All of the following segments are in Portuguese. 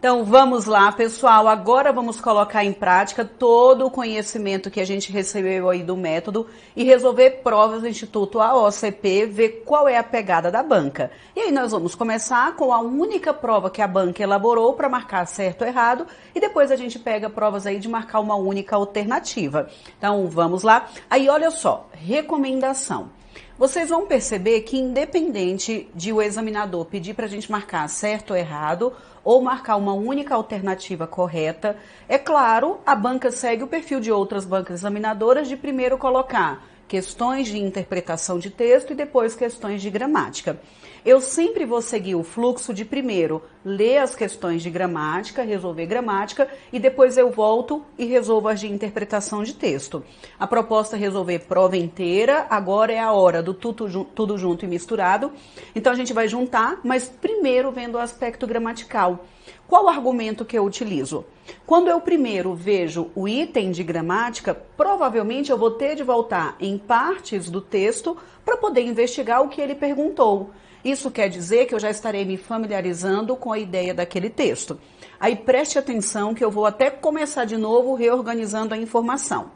Então vamos lá, pessoal, agora vamos colocar em prática todo o conhecimento que a gente recebeu aí do método e resolver provas do Instituto AOCP, ver qual é a pegada da banca. E aí nós vamos começar com a única prova que a banca elaborou para marcar certo ou errado e depois a gente pega provas aí de marcar uma única alternativa. Então vamos lá. Aí olha só, recomendação. Vocês vão perceber que independente de o examinador pedir para a gente marcar certo ou errado, ou marcar uma única alternativa correta, é claro, a banca segue o perfil de outras bancas examinadoras de primeiro colocar questões de interpretação de texto e depois questões de gramática. Eu sempre vou seguir o fluxo de primeiro ler as questões de gramática, resolver gramática e depois eu volto e resolvo as de interpretação de texto. A proposta é resolver prova inteira, agora é a hora do tudo junto e misturado. Então a gente vai juntar, mas primeiro vendo o aspecto gramatical. Qual o argumento que eu utilizo? Quando eu primeiro vejo o item de gramática, provavelmente eu vou ter de voltar em partes do texto para poder investigar o que ele perguntou. Isso quer dizer que eu já estarei me familiarizando com a ideia daquele texto. Aí preste atenção que eu vou até começar de novo reorganizando a informação.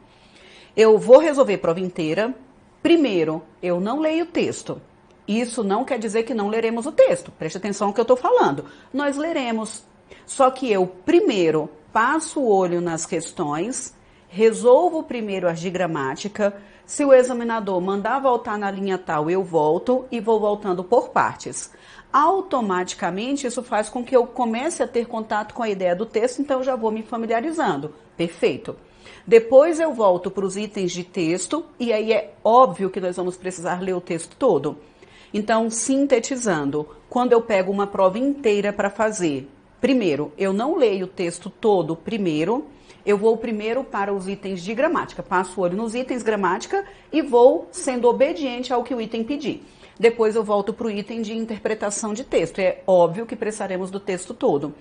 Eu vou resolver prova inteira. Primeiro, eu não leio o texto. Isso não quer dizer que não leremos o texto. Preste atenção no que eu estou falando. Nós leremos. Só que eu primeiro passo o olho nas questões, resolvo primeiro as de gramática. Se o examinador mandar voltar na linha tal, eu volto e vou voltando por partes. Automaticamente, isso faz com que eu comece a ter contato com a ideia do texto, então eu já vou me familiarizando. Perfeito. Depois eu volto para os itens de texto e aí é óbvio que nós vamos precisar ler o texto todo. Então, sintetizando, quando eu pego uma prova inteira para fazer, primeiro, eu não leio o texto todo primeiro, eu vou primeiro para os itens de gramática, passo o olho nos itens gramática e vou sendo obediente ao que o item pedir. Depois eu volto para o item de interpretação de texto, é óbvio que precisaremos do texto todo.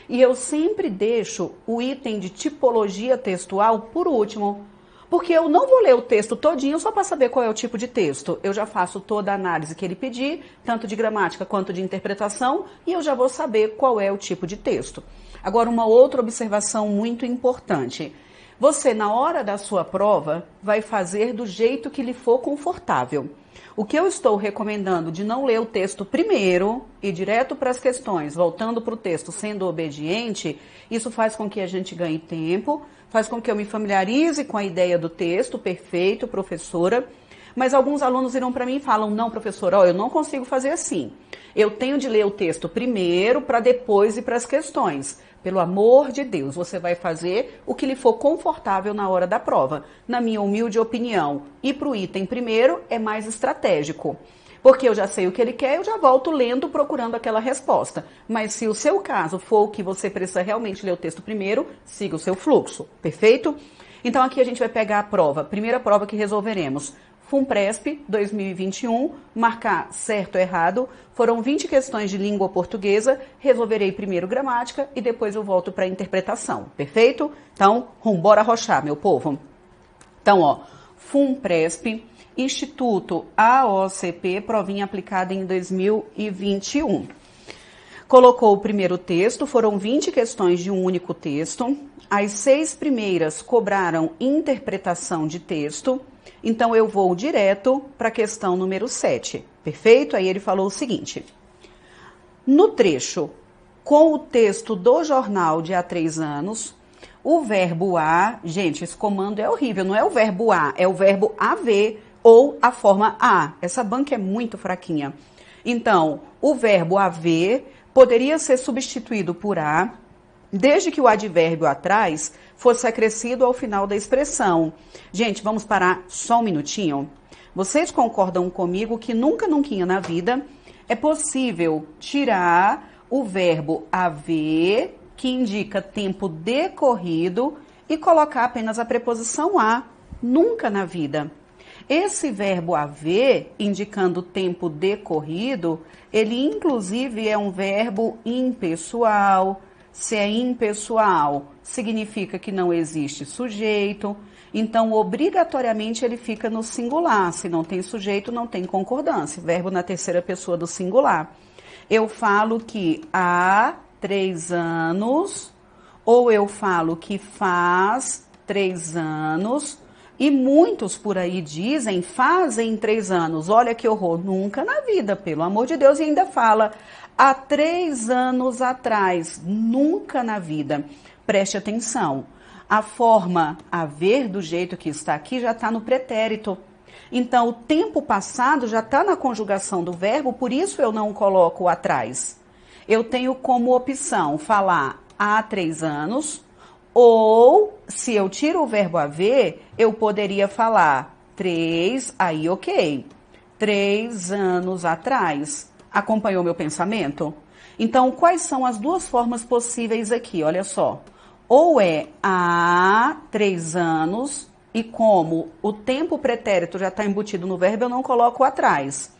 E eu sempre deixo o item de tipologia textual por último, porque eu não vou ler o texto todinho só para saber qual é o tipo de texto. Eu já faço toda a análise que ele pedir, tanto de gramática quanto de interpretação, e eu já vou saber qual é o tipo de texto. Agora, uma outra observação muito importante. Você, na hora da sua prova, vai fazer do jeito que lhe for confortável. O que eu estou recomendando de não ler o texto primeiro e direto para as questões, voltando para o texto sendo obediente, isso faz com que a gente ganhe tempo, faz com que eu me familiarize com a ideia do texto, perfeito, professora. Mas alguns alunos viram para mim e falam, não, professora, eu não consigo fazer assim. Eu tenho de ler o texto primeiro para depois ir para as questões. Pelo amor de Deus, você vai fazer o que lhe for confortável na hora da prova. Na minha humilde opinião, ir para o item primeiro é mais estratégico. Porque eu já sei o que ele quer, eu já volto lendo, procurando aquela resposta. Mas se o seu caso for o que você precisa realmente ler o texto primeiro, siga o seu fluxo, perfeito? Então aqui a gente vai pegar a prova, primeira prova que resolveremos. FUNPRESP 2021, marcar certo ou errado, foram 20 questões de língua portuguesa, resolverei primeiro gramática e depois eu volto para a interpretação, perfeito? Então, bora arrochar, meu povo. Então, ó, FUNPRESP, Instituto AOCP, provinha aplicada em 2021. Colocou o primeiro texto, foram 20 questões de um único texto, as 6 primeiras cobraram interpretação de texto, então eu vou direto para a questão número 7, perfeito? Aí ele falou o seguinte, no trecho, com o texto do jornal de há 3 anos, o verbo a, gente, esse comando é horrível, não é o verbo a, é o verbo haver ou a forma a, essa banca é muito fraquinha. Então, o verbo haver poderia ser substituído por a, desde que o advérbio atrás fosse acrescido ao final da expressão. Gente, vamos parar só um minutinho. Vocês concordam comigo que nunca na vida é possível tirar o verbo haver, que indica tempo decorrido, e colocar apenas a preposição a? Nunca na vida. Esse verbo haver, indicando tempo decorrido, ele inclusive é um verbo impessoal. Se é impessoal, significa que não existe sujeito, então obrigatoriamente ele fica no singular. Se não tem sujeito, não tem concordância. Verbo na terceira pessoa do singular. Eu falo que a 3 anos, ou eu falo que faz 3 anos, e muitos por aí dizem fazem 3 anos. Olha que horror, nunca na vida, pelo amor de Deus, e ainda fala há 3 anos atrás, nunca na vida. Preste atenção, a forma haver do jeito que está aqui já está no pretérito. Então, o tempo passado já está na conjugação do verbo, por isso eu não coloco atrás. Eu tenho como opção falar há 3 anos, ou se eu tiro o verbo haver, eu poderia falar 3, aí ok, 3 anos atrás. Acompanhou meu pensamento? Então, quais são as duas formas possíveis aqui? Olha só. Ou é há 3 anos, e como o tempo pretérito já está embutido no verbo, eu não coloco atrás.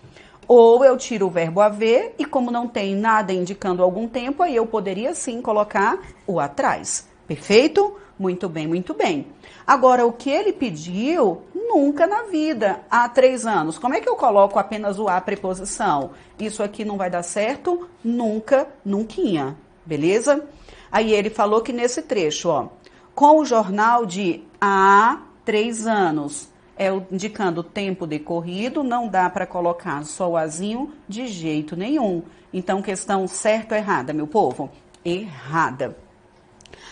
Ou eu tiro o verbo haver, e como não tem nada indicando algum tempo, aí eu poderia sim colocar o atrás. Perfeito? Muito bem, muito bem. Agora, o que ele pediu, nunca na vida, há 3 anos. Como é que eu coloco apenas o a preposição? Isso aqui não vai dar certo? Nunca, nunquinha. Beleza? Aí ele falou que nesse trecho, ó, com o jornal de há 3 anos, indicando o tempo decorrido, não dá para colocar só o azinho de jeito nenhum. Então, questão certa ou errada, meu povo? Errada.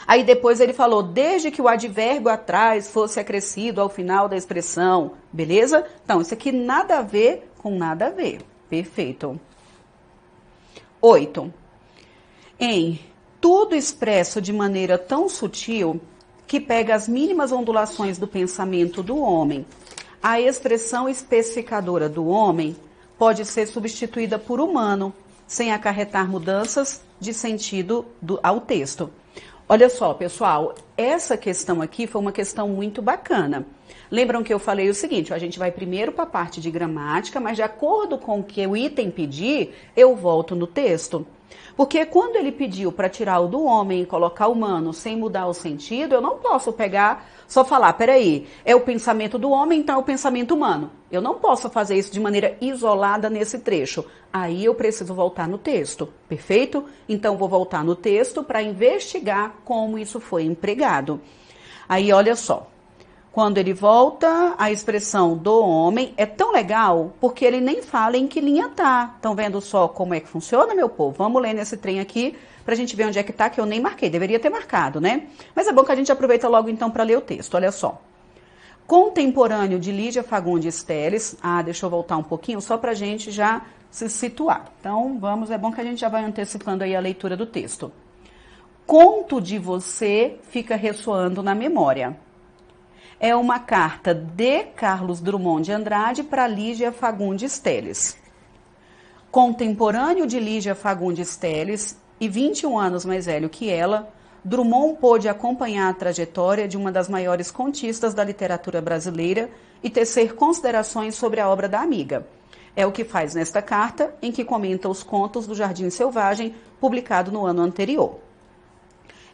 Aí depois ele falou, desde que o advérbio atrás fosse acrescido ao final da expressão, beleza? Então, isso aqui nada a ver com nada a ver. Perfeito. 8. Em tudo expresso de maneira tão sutil que pega as mínimas ondulações do pensamento do homem, a expressão especificadora do homem pode ser substituída por humano, sem acarretar mudanças de sentido ao texto. Olha só, pessoal, essa questão aqui foi uma questão muito bacana. Lembram que eu falei o seguinte, a gente vai primeiro para a parte de gramática, mas de acordo com o que o item pedir, eu volto no texto. Porque quando ele pediu para tirar o do homem e colocar o humano sem mudar o sentido, eu não posso pegar, só falar, peraí, é o pensamento do homem, então é o pensamento humano. Eu não posso fazer isso de maneira isolada nesse trecho. Aí eu preciso voltar no texto, perfeito? Então vou voltar no texto para investigar como isso foi empregado. Aí olha só. Quando ele volta, a expressão do homem é tão legal porque ele nem fala em que linha tá. Estão vendo só como é que funciona, meu povo? Vamos ler nesse trem aqui pra gente ver onde é que tá, que eu nem marquei. Deveria ter marcado, né? Mas é bom que a gente aproveita logo então para ler o texto. Olha só. Contemporâneo de Lígia Fagundes Telles. Deixa eu voltar um pouquinho só pra gente já se situar. Então, vamos, é bom que a gente já vai antecipando aí a leitura do texto. Conto de você fica ressoando na memória. É uma carta de Carlos Drummond de Andrade para Lígia Fagundes Telles. Contemporâneo de Lígia Fagundes Telles e 21 anos mais velho que ela, Drummond pôde acompanhar a trajetória de uma das maiores contistas da literatura brasileira e tecer considerações sobre a obra da amiga. É o que faz nesta carta, em que comenta os contos do Jardim Selvagem, publicado no ano anterior.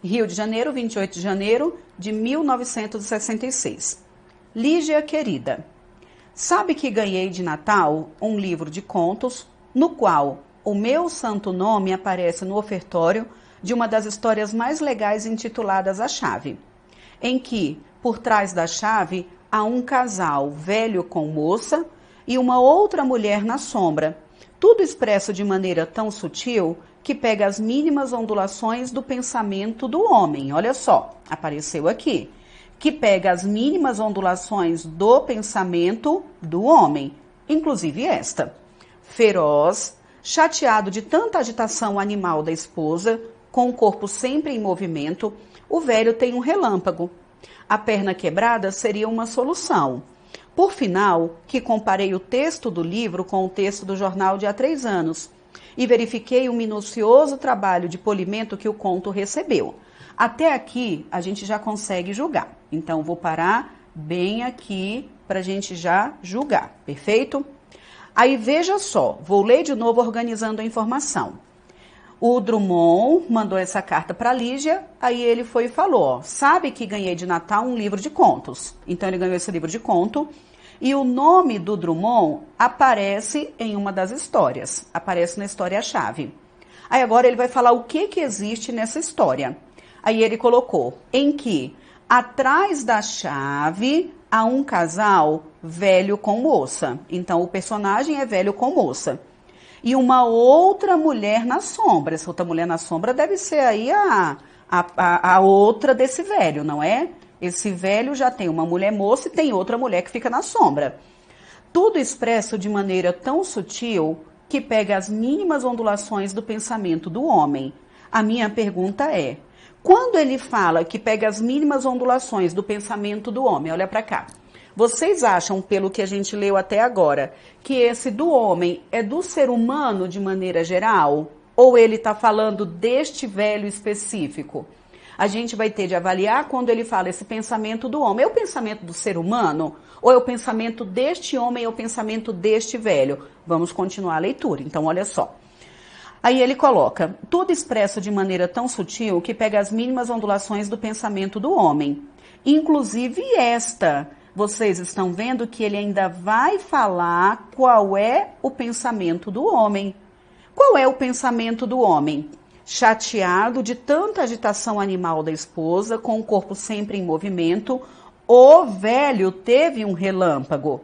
Rio de Janeiro, 28 de janeiro de 1966. Lígia querida, sabe que ganhei de Natal um livro de contos no qual o meu santo nome aparece no ofertório de uma das histórias mais legais intituladas A Chave, em que, por trás da chave, há um casal velho com moça e uma outra mulher na sombra, tudo expresso de maneira tão sutil que pega as mínimas ondulações do pensamento do homem. Olha só, apareceu aqui. Que pega as mínimas ondulações do pensamento do homem, inclusive esta. Feroz, chateado de tanta agitação animal da esposa, com o corpo sempre em movimento, o velho tem um relâmpago. A perna quebrada seria uma solução. Por final, que comparei o texto do livro com o texto do jornal de há 3 anos, e verifiquei o minucioso trabalho de polimento que o conto recebeu. Até aqui, a gente já consegue julgar. Então, vou parar bem aqui para a gente já julgar, perfeito? Aí, veja só, vou ler de novo organizando a informação. O Drummond mandou essa carta para Lígia, aí ele foi e falou, ó, sabe que ganhei de Natal um livro de contos. Então, ele ganhou esse livro de conto. E o nome do Drummond aparece em uma das histórias, aparece na história-chave. Aí agora ele vai falar o que existe nessa história. Aí ele colocou em que atrás da chave há um casal velho com moça. Então o personagem é velho com moça. E uma outra mulher na sombra. Essa outra mulher na sombra deve ser aí a outra desse velho, não é? Esse velho já tem uma mulher moça e tem outra mulher que fica na sombra. Tudo expresso de maneira tão sutil que pega as mínimas ondulações do pensamento do homem. A minha pergunta é, quando ele fala que pega as mínimas ondulações do pensamento do homem, olha para cá. Vocês acham, pelo que a gente leu até agora, que esse do homem é do ser humano de maneira geral? Ou ele está falando deste velho específico? A gente vai ter de avaliar quando ele fala esse pensamento do homem. É o pensamento do ser humano? Ou é o pensamento deste homem, é o pensamento deste velho? Vamos continuar a leitura. Então, olha só. Aí ele coloca, tudo expresso de maneira tão sutil que pega as mínimas ondulações do pensamento do homem. Inclusive esta. Vocês estão vendo que ele ainda vai falar qual é o pensamento do homem. Qual é o pensamento do homem? Chateado de tanta agitação animal da esposa, com o corpo sempre em movimento, o velho teve um relâmpago.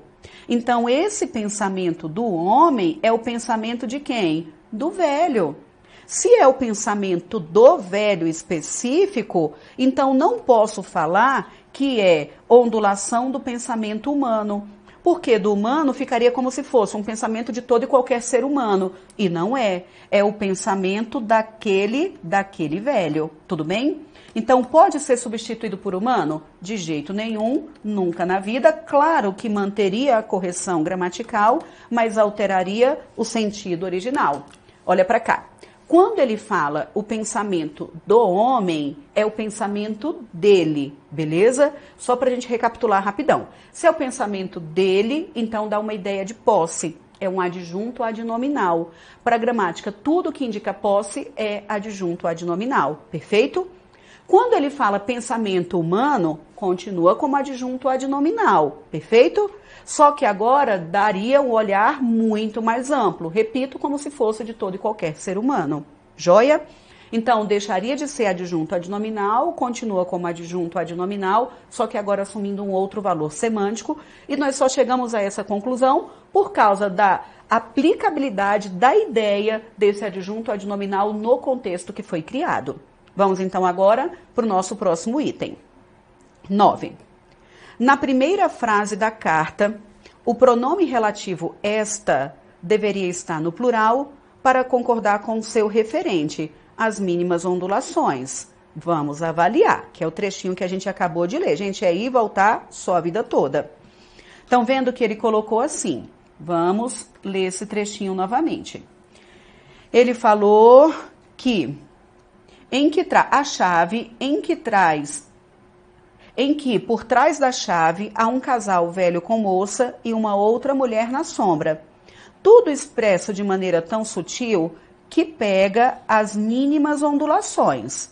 Então, esse pensamento do homem é o pensamento de quem? Do velho. Se é o pensamento do velho específico, então não posso falar que é ondulação do pensamento humano. Porque do humano ficaria como se fosse um pensamento de todo e qualquer ser humano. E não é. É o pensamento daquele velho. Tudo bem? Então, pode ser substituído por humano? De jeito nenhum, nunca na vida. Claro que manteria a correção gramatical, mas alteraria o sentido original. Olha para cá. Quando ele fala o pensamento do homem, é o pensamento dele, beleza? Só para a gente recapitular rapidão. Se é o pensamento dele, então dá uma ideia de posse. É um adjunto adnominal. Para a gramática, tudo que indica posse é adjunto adnominal, perfeito? Quando ele fala pensamento humano, continua como adjunto adnominal, perfeito? Só que agora daria um olhar muito mais amplo. Repito, como se fosse de todo e qualquer ser humano. Joia? Então, deixaria de ser adjunto adnominal, continua como adjunto adnominal, só que agora assumindo um outro valor semântico. E nós só chegamos a essa conclusão por causa da aplicabilidade da ideia desse adjunto adnominal no contexto que foi criado. Vamos então agora para o nosso próximo item. 9. Na primeira frase da carta, o pronome relativo esta deveria estar no plural para concordar com o seu referente, as mínimas ondulações. Vamos avaliar, que é o trechinho que a gente acabou de ler. Gente, é ir e voltar só a vida toda. Estão vendo que ele colocou assim? Vamos ler esse trechinho novamente. Ele falou que a chave em que por trás da chave há um casal velho com moça e uma outra mulher na sombra. Tudo expresso de maneira tão sutil que pega as mínimas ondulações,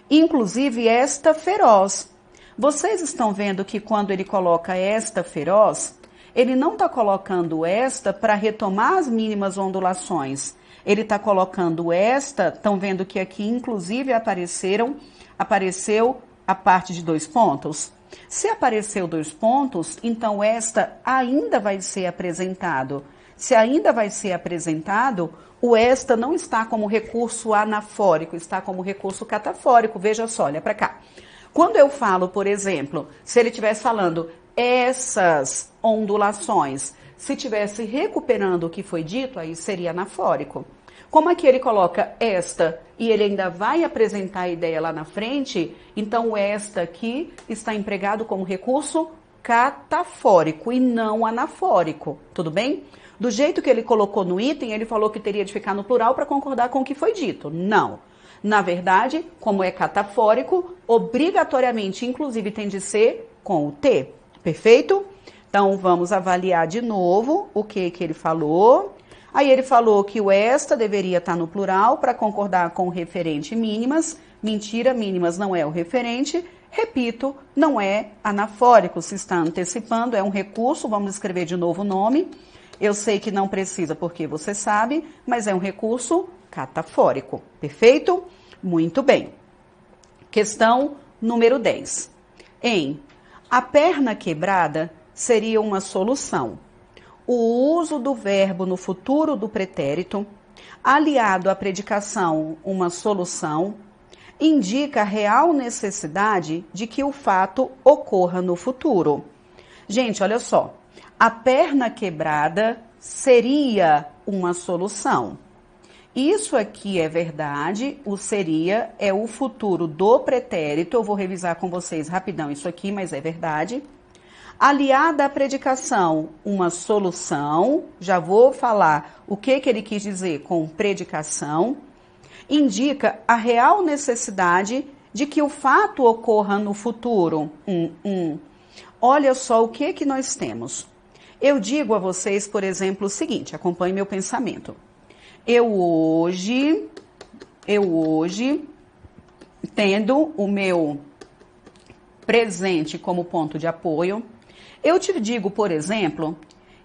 inclusive esta feroz. Vocês estão vendo que quando ele coloca esta feroz, ele não está colocando esta para retomar as mínimas ondulações. Ele está colocando esta, estão vendo que aqui inclusive apareceu a parte de 2 pontos? Se apareceu 2 pontos, então esta ainda vai ser apresentado. Se ainda vai ser apresentado, o esta não está como recurso anafórico, está como recurso catafórico. Veja só, olha para cá. Quando eu falo, por exemplo, se ele estivesse falando essas ondulações, se estivesse recuperando o que foi dito, aí seria anafórico. Como aqui ele coloca esta e ele ainda vai apresentar a ideia lá na frente, então o esta aqui está empregado como recurso catafórico e não anafórico, tudo bem? Do jeito que ele colocou no item, ele falou que teria de ficar no plural para concordar com o que foi dito. Não. Na verdade, como é catafórico, obrigatoriamente, inclusive, tem de ser com o T. Perfeito? Então, vamos avaliar de novo o que ele falou. Aí ele falou que o esta deveria estar no plural para concordar com o referente mínimas. Mentira, mínimas não é o referente. Repito, não é anafórico, se está antecipando, é um recurso. Vamos escrever de novo o nome. Eu sei que não precisa porque você sabe, mas é um recurso catafórico. Perfeito? Muito bem. Questão número 10. A perna quebrada seria uma solução. O uso do verbo no futuro do pretérito, aliado à predicação uma solução, indica a real necessidade de que o fato ocorra no futuro. Gente, olha só. A perna quebrada seria uma solução. Isso aqui é verdade, o seria é o futuro do pretérito. Eu vou revisar com vocês rapidão isso aqui, mas é verdade. Aliada à predicação, uma solução. Já vou falar o que ele quis dizer com predicação. Indica a real necessidade de que o fato ocorra no futuro. Olha só o que nós temos. Eu digo a vocês, por exemplo, o seguinte, acompanhe meu pensamento. Eu hoje, tendo o meu presente como ponto de apoio, eu te digo, por exemplo,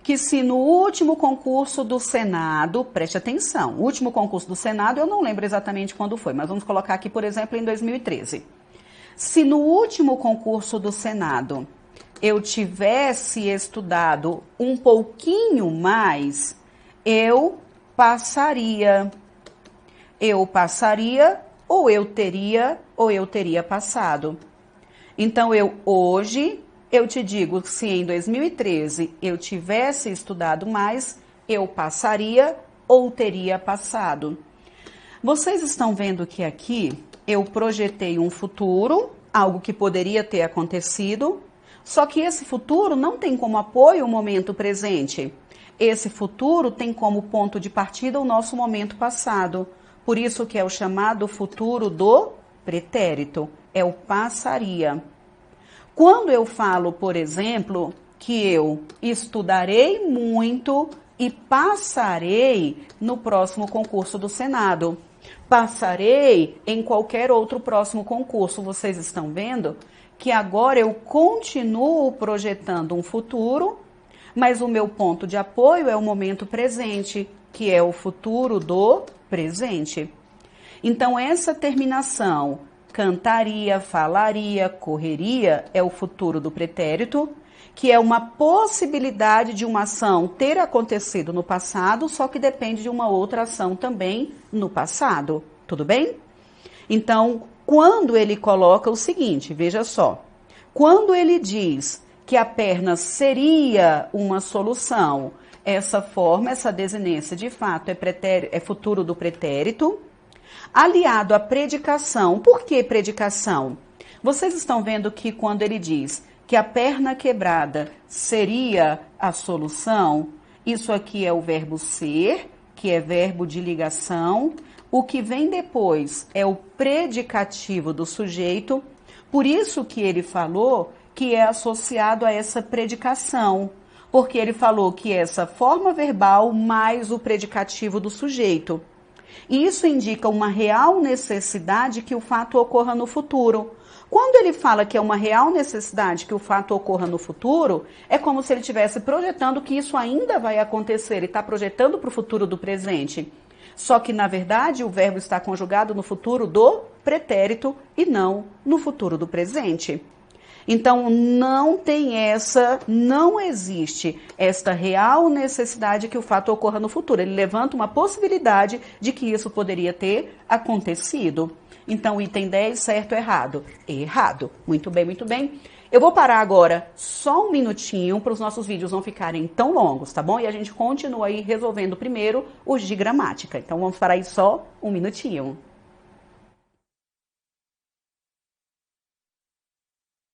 que se no último concurso do Senado, preste atenção, o último concurso do Senado, eu não lembro exatamente quando foi, mas vamos colocar aqui, por exemplo, em 2013. Se no último concurso do Senado eu tivesse estudado um pouquinho mais, eu passaria ou eu teria passado. Então, hoje, eu te digo que se em 2013 eu tivesse estudado mais, eu passaria ou teria passado. Vocês estão vendo que aqui eu projetei um futuro, algo que poderia ter acontecido, só que esse futuro não tem como apoio o momento presente. Esse futuro tem como ponto de partida o nosso momento passado. Por isso que é o chamado futuro do pretérito. É o passaria. Quando eu falo, por exemplo, que eu estudarei muito e passarei no próximo concurso do Senado. Passarei em qualquer outro próximo concurso. Vocês estão vendo que agora eu continuo projetando um futuro, mas o meu ponto de apoio é o momento presente, que é o futuro do presente. Então, essa terminação, cantaria, falaria, correria, é o futuro do pretérito, que é uma possibilidade de uma ação ter acontecido no passado, só que depende de uma outra ação também no passado. Tudo bem? Então, quando ele coloca o seguinte, veja só, quando ele diz que a perna seria uma solução, essa forma, essa desinência de fato é futuro do pretérito, aliado à predicação. Por que predicação? Vocês estão vendo que quando ele diz que a perna quebrada seria a solução, isso aqui é o verbo ser, que é verbo de ligação. O que vem depois é o predicativo do sujeito, por isso que ele falou que é associado a essa predicação, porque ele falou que essa forma verbal mais o predicativo do sujeito. E isso indica uma real necessidade que o fato ocorra no futuro. Quando ele fala que é uma real necessidade que o fato ocorra no futuro, é como se ele estivesse projetando que isso ainda vai acontecer, ele está projetando para o futuro do presente. Só que, na verdade, o verbo está conjugado no futuro do pretérito e não no futuro do presente. Então, não existe esta real necessidade que o fato ocorra no futuro. Ele levanta uma possibilidade de que isso poderia ter acontecido. Então, item 10, certo ou errado? Errado. Muito bem, muito bem. Eu vou parar agora só um minutinho para os nossos vídeos não ficarem tão longos, tá bom? E a gente continua aí resolvendo primeiro os de gramática. Então, vamos parar aí só um minutinho.